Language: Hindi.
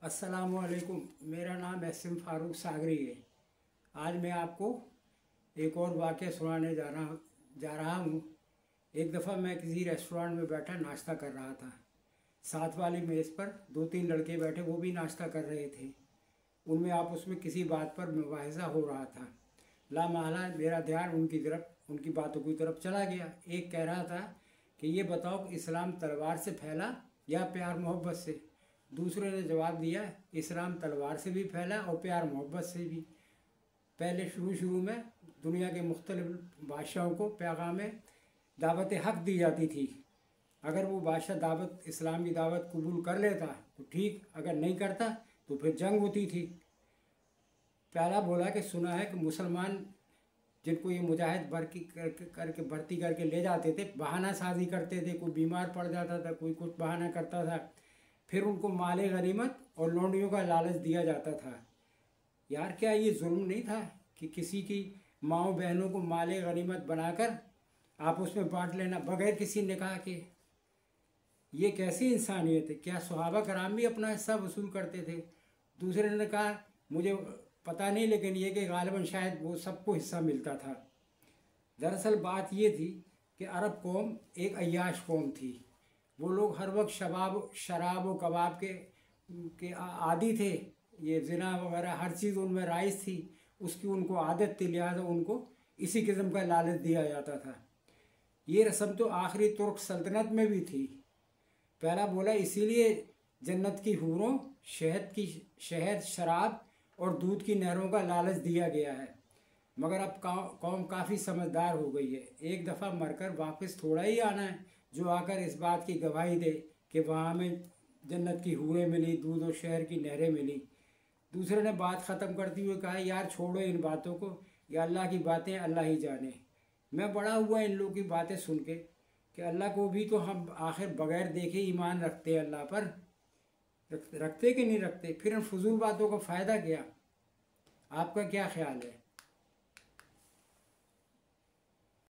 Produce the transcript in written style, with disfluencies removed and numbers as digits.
अस्सलामुअलैकुम। मेरा नाम एसएम फारूक सागरी है। आज मैं आपको एक और वाक़या सुनाने जा रहा हूँ। एक दफ़ा मैं किसी रेस्टोरेंट में बैठा नाश्ता कर रहा था। साथ वाली मेज़ पर दो तीन लड़के बैठे, वो भी नाश्ता कर रहे थे। उनमें आपस में किसी बात पर मुबाहिसा हो रहा था। लामहला मेरा ध्यान उनकी बातों की तरफ चला गया। एक कह रहा था कि ये बताओ कि इस्लाम तलवार से फैला या प्यार मोहब्बत से। दूसरे ने जवाब दिया, इस्लाम तलवार से भी फैला और प्यार मोहब्बत से भी। पहले शुरू में दुनिया के मुख्तलिफ बादशाहों को पैगाम दावत हक़ दी जाती थी। अगर वो बादशाह इस्लाम की दावत कबूल कर लेता तो ठीक, अगर नहीं करता तो फिर जंग होती थी। पहला बोला कि सुना है कि मुसलमान जिनको ये मुजाहिद भर्ती करके ले जाते थे, बहाना साजी करते थे। कोई बीमार पड़ जाता था, कोई कुछ बहाना करता था, फिर उनको माले गनीमत और लौंडियों का लालच दिया जाता था। यार, क्या ये जुल्म नहीं था कि किसी की माओ बहनों को माले गनीमत बनाकर आपस में बांट लेना बगैर किसी निकाह के? ये कैसी इंसानियत है? क्या सहाबा कराम भी अपना हिस्सा वसूल करते थे? दूसरे ने कहा, मुझे पता नहीं, लेकिन ये कि गालिबन शायद वो सबको हिस्सा मिलता था। दरअसल बात ये थी कि अरब कौम एक अय्याश कौम थी। वो लोग हर वक्त शराब व कबाब के आदी थे। ये ज़िना वगैरह हर चीज़ उनमें राइज थी, उसकी उनको आदत थी। लिहाजा उनको इसी किस्म का लालच दिया जाता था। ये रस्म तो आखिरी तुर्क सल्तनत में भी थी। पहला बोला, इसीलिए जन्नत की हूरों शहद, शराब और दूध की नहरों का लालच दिया गया है। मगर अब कौम काफ़ी समझदार हो गई है। एक दफ़ा मरकर वापस थोड़ा ही आना है जो आकर इस बात की गवाही दे कि वहाँ हमें जन्नत की हूरें मिली, दूध और शहर की नहरें मिली। दूसरे ने बात ख़त्म करते हुए कहा, यार छोड़ो इन बातों को, ये अल्लाह की बातें अल्लाह ही जाने। मैं बड़ा हुआ इन लोगों की बातें सुन के कि अल्लाह को भी तो हम आखिर बग़ैर देखे ईमान रखते हैं। अल्लाह पर रखते कि नहीं रखते? फिर इन फजूल बातों का फ़ायदा क्या? आपका क्या ख्याल है?